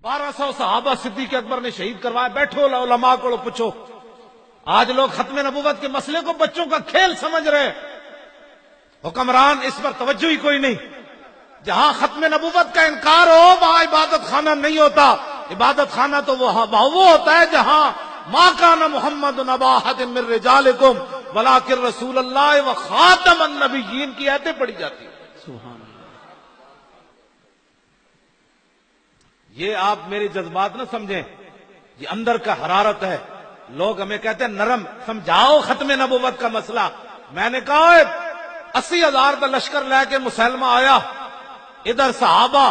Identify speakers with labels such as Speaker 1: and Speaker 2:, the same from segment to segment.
Speaker 1: 1200 صحابہ صدیق اکبر نے شہید کروایا. بیٹھو علماء کو پوچھو. آج لوگ ختم نبوت کے مسئلے کو بچوں کا کھیل سمجھ رہے ہیں. حکمران اس پر توجہ ہی کوئی نہیں. جہاں ختم نبوت کا انکار ہو وہاں عبادت خانہ نہیں ہوتا. عبادت خانہ تو وہ ہوتا ہے جہاں ما کان محمد ابا احد من رجالکم ولکن رسول اللہ و خاتم النبیین کی آیتیں پڑھی جاتی ہیں. سبحان اللہ. یہ آپ میرے جذبات نہ سمجھیں, یہ اندر کا حرارت ہے. لوگ ہمیں کہتے ہیں نرم سمجھاؤ ختم نبوت کا مسئلہ. میں نے کہا 80,000 کا لشکر لے کے مسلمہ آیا. ادھر صحابہ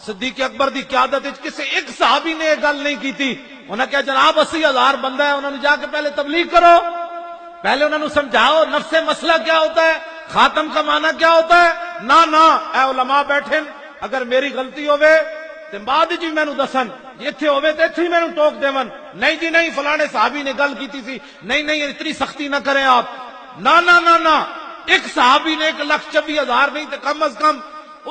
Speaker 1: صدیق اکبر دی قیادت کسی ایک صحابی نے یہ گل نہیں کی تھی. انہوں نے کہا جناب 80,000 بندہ ہے, انہوں نے جا کے پہلے تبلیغ کرو, پہلے انہوں نے سمجھاؤ نفس مسئلہ کیا ہوتا ہے, خاتم کا معنی کیا ہوتا ہے. نہ اے علماء بیٹھے, اگر میری غلطی ہوئے تو بعد جی میں دسن, اتنے ہوئے تو اتنے میں ٹوک دیون. نہیں جی نہیں فلانے صحابی نے گل کی تھی. نہیں اتنی سختی نہ کریں آپ. نہ ایک صحابی نے 1,24,000 نہیں تو کم از کم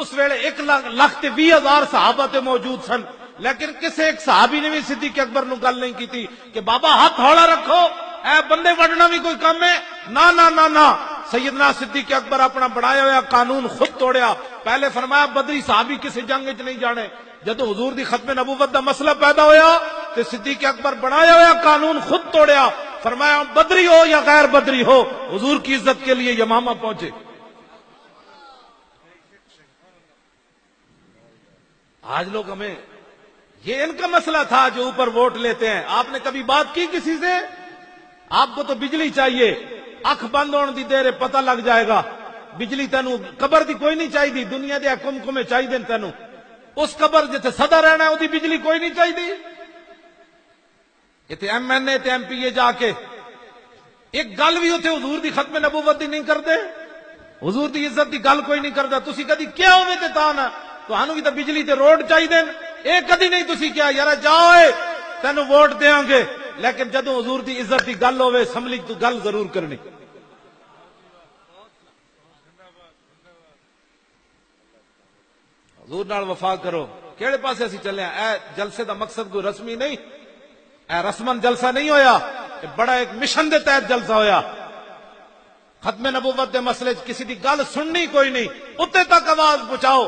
Speaker 1: اس ویلے 1,20,000 صحابہ تے موجود سن. لیکن کسی ایک صحابی نے بھی صدیق اکبر نو گل نہیں کی تھی کہ بابا ہاتھ ہولا رکھو, اے بندے وڈنا بھی کوئی کم ہے. نہ سیدنا صدیق اکبر اپنا بنایا ہوا قانون خود توڑیا. پہلے فرمایا بدری صحابی کسی جنگ وچ نہیں جانے. جدو حضور دی ختم نبوت دا مسئلہ پیدا ہویا تو صدیق اکبر بنایا ہوا قانون خود توڑیا. فرمایا بدری ہو یا غیر بدری ہو, حضور کی عزت کے لیے یمامہ پہنچے. آج لوگ ہمیں یہ ان کا مسئلہ تھا جو اوپر ووٹ لیتے ہیں. آپ نے کبھی بات کی کسی سے؟ آپ کو تو بجلی چاہیے, اکھ بند ہونے دی دیر پتہ لگ جائے گا. بجلی تینوں قبر دی کوئی نہیں چاہیے, دنیا دے کمکمے چاہیے تینوں. اس قبر جتے سدا رہنا ہے وہ بجلی کوئی نہیں چاہیے. اتنے ایم این اے تے ایم پی اے جا کے ایک گل بھی اتنے حضور دی ختم نبوت دی نہیں کرتے, حضور دی عزت دی گل کوئی نہیں کرتا. تسی کدی کیا ہوئے تے تا نا تو بھی تو بجلی تے روڈ چاہیے. اے کدی نہیں تسی کیا یار جاؤ تینوں ووٹ دیاں گے, لیکن جدو حضور دی عزت دی گل ہوئے اسمبلی تو گل ضرور کرنی. حضور نال وفا کرو. کیڑے پاسے اسی چلے ہیں؟ اے جلسے دا مقصد کوئی رسمی نہیں, اے رسمن جلسہ نہیں ہویا, اے بڑا ایک مشن دے تحت جلسہ ہویا. ختم نبوت دے مسئلے کسی دی گل سننی کوئی نہیں, اتنے تک آواز پہنچاؤ.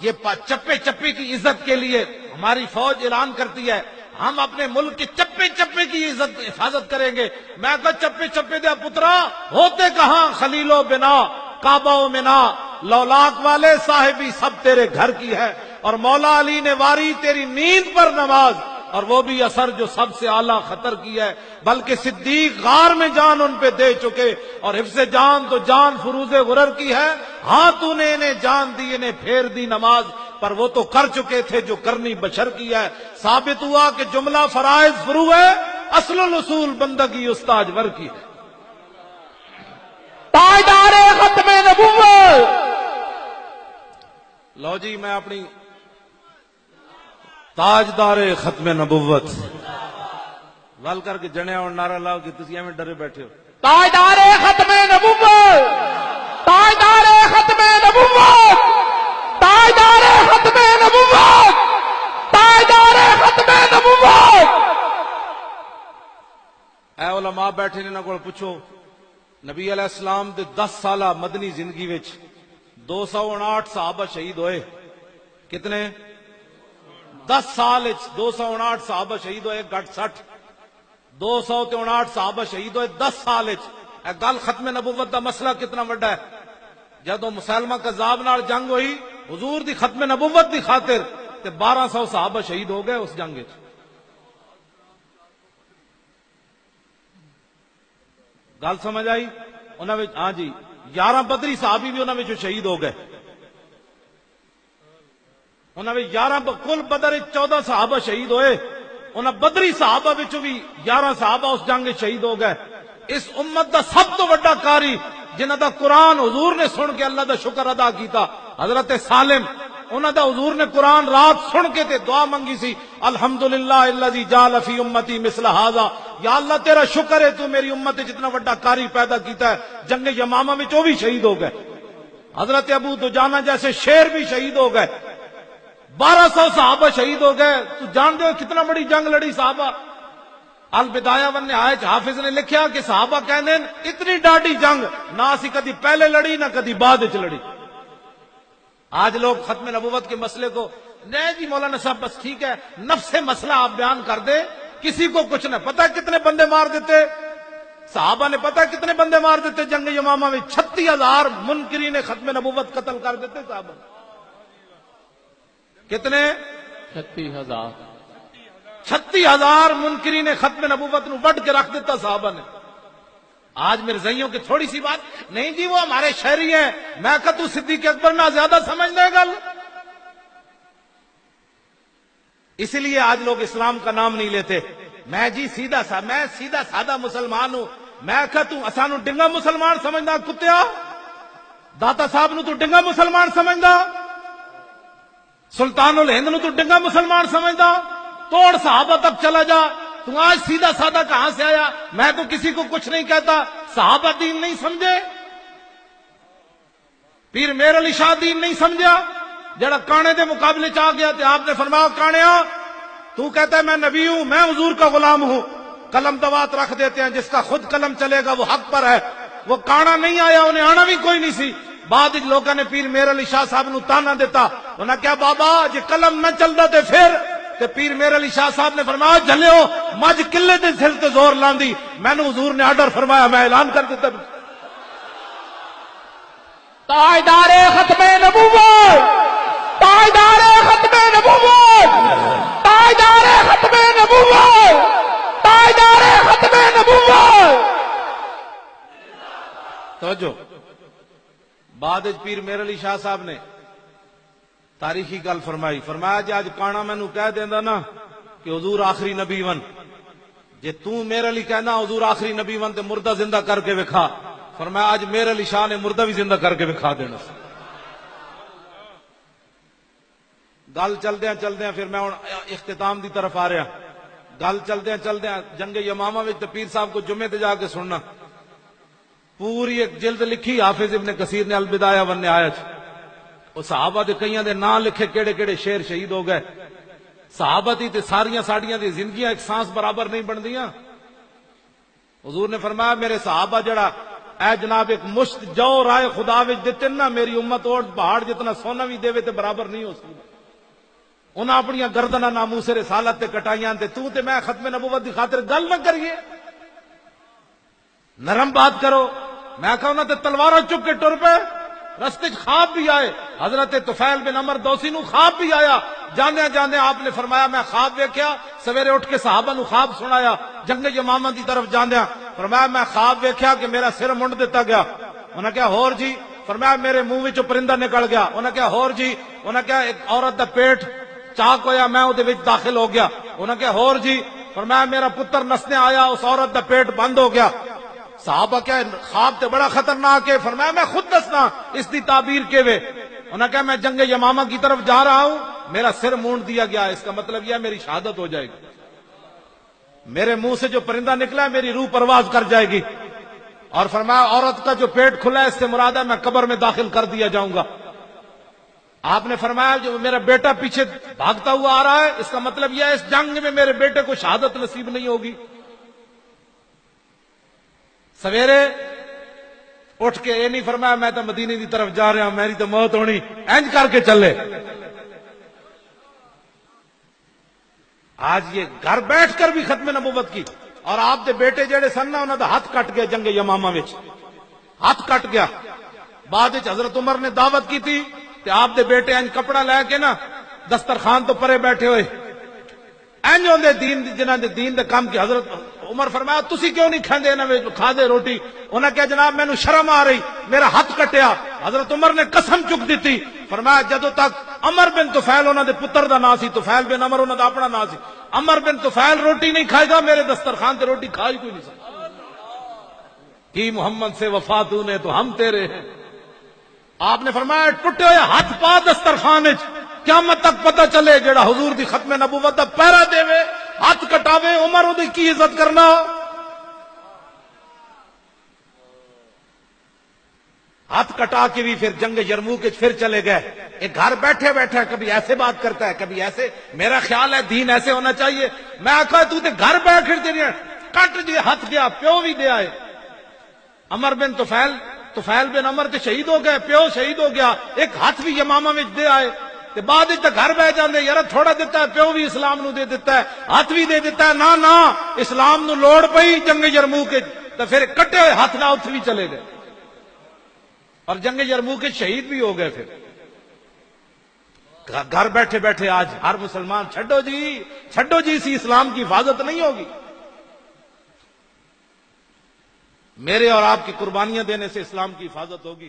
Speaker 1: یہ چپے چپے کی عزت کے لیے ہماری فوج اعلان کرتی ہے ہم اپنے ملک کے چپے چپے کی عزت حفاظت کریں گے. میں کہا چپے چپے دیا پترا ہوتے کہاں, خلیل و بنا کعبہ و منا, لولاک والے صاحبی سب تیرے گھر کی ہے. اور مولا علی نے واری تیری نیند پر نماز, اور وہ بھی اثر جو سب سے اعلیٰ خطر کی ہے. بلکہ صدیق غار میں جان ان پہ دے چکے, اور حفظ جان تو جان فروز غرر کی ہے. ہاں تو نے انہیں جان دی, انہیں پھیر دی نماز, پر وہ تو کر چکے تھے جو کرنی بشر کی ہے. ثابت ہوا کہ جملہ فرائض فرو ہے, اصل الاصول بندگی استاجور کی ہے.
Speaker 2: تاجدار ختم نبوت.
Speaker 1: لو جی میں اپنی تاجدار ختم نبوت ول کر کے جنیا اور نعرہ لاؤ کہ تسی ایویں ڈرے بیٹھے ہو.
Speaker 2: تاجدار ختم نبوت, تاجدار ختم نبوت, تاجدار ختم نبوت, تاجدار ختم نبوت.
Speaker 1: اے علماء بیٹھے نے انہاں کول پوچھو, نبی علیہ السلام دے 10 سالہ مدنی زندگی وچ 259 صحابہ شہید ہوئے. کتنے؟ 10 سال 259 صحابہ شہید ہوئے, گھٹ 60 259 صحابہ شہید ہوئے 10 سال. اے گل ختم نبوت دا مسئلہ کتنا وڈا ہے. جدو مسلمہ کذاب نال جنگ ہوئی حضور دی ختم نبوت دی خاطر تے 1200 صحابہ شہید ہو گئے اس جنگ وچ. گل سمجھ آئی؟ انہاں وچ ہاں جی 11 بدری صحابی بھی انہاں وچ شہید ہو گئے. انہاں وچ 11 کل بدر 14 صحابہ شہید ہوئے, انہاں بدری صحابہ وچوں بھی 11 صحابہ اس جنگ وچ شہید ہو گئے. اس امت دا سب تو بڑا قاری جنہاں دا قرآن حضور نے سن کے اللہ دا شکر ادا کیتا, حضرت سالم. انہاں دا حضور نے قرآن رات سن کے تے دعا منگی سی, الحمدللہ الذی جعل فی امتی مثل ھذا, یا اللہ تیرا شکر ہے تو میری امت جتنا بڑا قاری پیدا کیتا ہے. جنگ یمامہ میں وہ بھی شہید ہو گئے. حضرت ابو دجانہ جیسے شیر بھی شہید ہو گئے. 1200 صحابہ شہید ہو گئے. تو جانتے ہو کتنا بڑی جنگ لڑی صحابہ. البدایہ ون نہایت حافظ نے لکھیا کہ صحابہ کہنے اتنی ڈاڈی جنگ نہ اسی کدی پہلے لڑی نہ کدی بعد وچ لڑی. آج لوگ ختم نبوت کے مسئلے کو نہیں جی مولانا صاحب بس ٹھیک ہے نفس مسئلہ آپ بیان کر دیں, کسی کو کچھ نہ پتا کتنے بندے مار دیتے صحابہ نے, پتا کتنے بندے مار دیتے جنگ یمامہ میں. 36,000 منکرین ختم نبوت قتل کر دیتے صحابہ. کتنے؟
Speaker 2: 36,000.
Speaker 1: 36,000 منکرین ختم نبوت نو وڈ کے رکھ دیتا صحابہ نے. آج میرے زئیوں کی تھوڑی سی بات نہیں جی وہ ہمارے شہری ہیں, میں کہا تو صدیق اکبر نہ زیادہ سمجھنے گل. اسی لیے آج لوگ اسلام کا نام نہیں لیتے. میں جی میں سیدھا سادہ مسلمان ہوں. میں کہا تو اسانو ڈنگا مسلمان سمجھنا کتیا, داتا صاحب نو تو ڈنگا مسلمان سمجھدا, سلطان الہند نو تو ڈنگا مسلمان سمجھدا, توڑ صحابہ تک چلا جا. تو آج سیدھا سادہ کہاں سے آیا؟ میں تو کسی کو کچھ نہیں کہتا. صحابہ دین نہیں سمجھے, پیر میر علی شاہ دین نہیں سمجھا, جڑا کانے دے مقابلے چاہ گیا تھے آپ نے فرمایا کانیا تو کہتا ہے میں نبی ہوں, میں حضور کا غلام ہوں. قلم دوات رکھ دیتے ہیں, جس کا خود قلم چلے گا وہ حق پر ہے. وہ کانا نہیں آیا, انہیں آنا بھی کوئی نہیں سی. بعد لوگوں نے پیر میر علی شاہ صاحب نو تانا دیتا, انہیں کیا بابا جی قلم نہ چلتا تے پھر تے پیر میر علی شاہ صاحب نے فرمایا جھلیو مجھ قلے دے سر تے زور لاندی, میں نے حضور نے آرڈر فرمایا میں اعلان کر دیتا.
Speaker 2: تاجدار ختم نبوت, تاجدار ختم نبوت, تاجدار ختم نبوت, تاجدار ختم نبوت.
Speaker 1: توجہ, بعد پیر میر علی شاہ صاحب نے تاریخی گل فرمائی, فرمایا جی آج کانا مینو کہہ دینا نا کہ حضور آخری نبی ون, جے تو میر علی کہنا حضور آخری نبی ون تے مردہ زندہ کر کے وکھا. فرمایا آج میر علی شاہ نے مردہ بھی زندہ کر کے وکھا دینا. گل چلدیاں چلدیاں پھر میں اختتام دی طرف آ رہا. گل چلدیاں جنگ یمامہ وچ تے پیر صاحب کو جمعے تے جا کے سننا, پوری ایک جلد لکھی حافظ ابن کثیر نے البدایہ ون نہایت. وہ صحابہ دے کئیاں دے نام لکھے کیڑے کیڑے شیر شہید ہو گئے. صحابہ دی تے ساریاں ساڈیاں دی زندگیاں ایک سانس برابر نہیں بندیاں. حضور نے فرمایا میرے صحابہ جڑا اے جناب ایک مشت جو رائے خدا وچ دتے نا, میری امت اور پہاڑ جتنا سونا بھی دے تے برابر نہیں ہو سکتا. انہاں اپنی گردناں ناموس رسالت تے کٹائیاں تے تو تے میں ختم نبوت دی خاطر گل نہ کریے, نرم بات کرو. میں کہا انہاں تے تلواراں چک کے ٹر پے, رستے خواب بھی آئے. حضرت طفیل بن عمر دوسی نو خواب بھی آیا. جاندے جاندے آپ نے فرمایا میں خواب ویکھیا, سویرے اٹھ کے صحابہ نو خواب سنایا. جنگ یمامہ دی طرف جاندیا فرمایا میں خواب ویکھیا کہ میرا سر منڈ دیتا گیا. انہاں کہا ہور جی؟ فرمایا میرے منہ وچوں پرندہ نکل گیا. انہاں کہا ہور جی؟ انہاں کہا ایک عورت دا پیٹ چاک ہویا میں اودے وچ داخل ہو گیا. انہاں کہا ہور جی؟ فرمایا میرا پتر نسنے آیا, اس عورت دا پیٹ بند ہو گیا. صحابہ کیا خواب تے بڑا خطرناک ہے. فرمایا میں خود دسنا اس دی تعبیر کے وے. انہوں نے کہا میں جنگ یمامہ کی طرف جا رہا ہوں, میرا سر مونڈ دیا گیا, اس کا مطلب یہ میری شہادت ہو جائے گی. میرے منہ سے جو پرندہ نکلا ہے میری روح پرواز کر جائے گی. اور فرمایا عورت کا جو پیٹ کھلا ہے اس سے مراد ہے میں قبر میں داخل کر دیا جاؤں گا. آپ نے فرمایا جو میرا بیٹا پیچھے بھاگتا ہوا آ رہا ہے اس کا مطلب یہ ہے اس جنگ میں میرے بیٹے کو شہادت نصیب نہیں ہوگی. سویرے اٹھ کے یہ نہیں فرمایا میں تو مدینے کی طرف جا رہا ہوں میری تو موت ہونی, اینج کر کے چلے. آج یہ گھر بیٹھ کر بھی ختم نبوت کی. اور آپ دے بیٹے جڑے سن نا انہوں دا ہاتھ کٹ گیا جنگ یمامہ وچ, ہاتھ کٹ گیا. بعد حضرت عمر نے دعوت کی تھی تے آپ دے بیٹے اینج کپڑا لے کے نا دسترخوان تو پرے بیٹھے ہوئے اینج ہوندے دین جنہاں دے دین دے کام کی. حضرت عمر فرمایا تسی کیوں نہیں کھاندے انہاں وچ کھا دے روٹی؟ انہاں کہا جناب مینوں شرم آ رہی, میرا ہاتھ کٹیا. حضرت عمر نے قسم چک دیتی, فرمایا جدوں تک عمر بن طفیل انہاں دے پتر دا نام سی, طفیل بن عمر انہاں دا اپنا نام سی, عمر بن طفیل روٹی نہیں کھائے گا میرے دسترخوان تے روٹی کھائی کوئی نہیں سکتا. کی محمد سے وفا تو نے تو ہم تیرے ہیں. آپ نے فرمایا ٹوٹے ہوئے ہاتھ پا دسترخوان وچ, قیامت تک پتہ چلے جڑا حضور دی ختم نبوت دا پہرا دے وے ہاتھ کٹاوے عمر دی کی عزت کرنا. ہاتھ کٹا کے بھی پھر جنگ یرموک کے پھر چلے گئے. ایک گھر بیٹھے بیٹھے کبھی ایسے بات کرتا ہے کبھی ایسے. میرا خیال ہے دین ایسے ہونا چاہیے. میں آخا تو تے گھر بیٹھے تیرے کٹ جی ہاتھ گیا پیو بھی دے آئے. عمر بن طفیل بن عمر تے شہید ہو گئے, پیو شہید ہو گیا, ایک ہاتھ بھی یمامہ میں دے آئے. تے بعد تے گھر بہ جاندے یار تھوڑا دیتا ہے, پیو بھی اسلام نو دے دیتا ہے, ہاتھ بھی دے دیتا ہے. نہ اسلام نو لوڑ پئی جنگ یرموک کے تے پھر کٹے ہوئے ہاتھ نہ اتھ بھی چلے گئے اور جنگ یرموک کے شہید بھی ہو گئے. پھر گھر بیٹھے بیٹھے آج ہر مسلمان چھڈو جی اسی اسلام کی حفاظت نہیں ہوگی. میرے اور آپ کی قربانیاں دینے سے اسلام کی حفاظت ہوگی.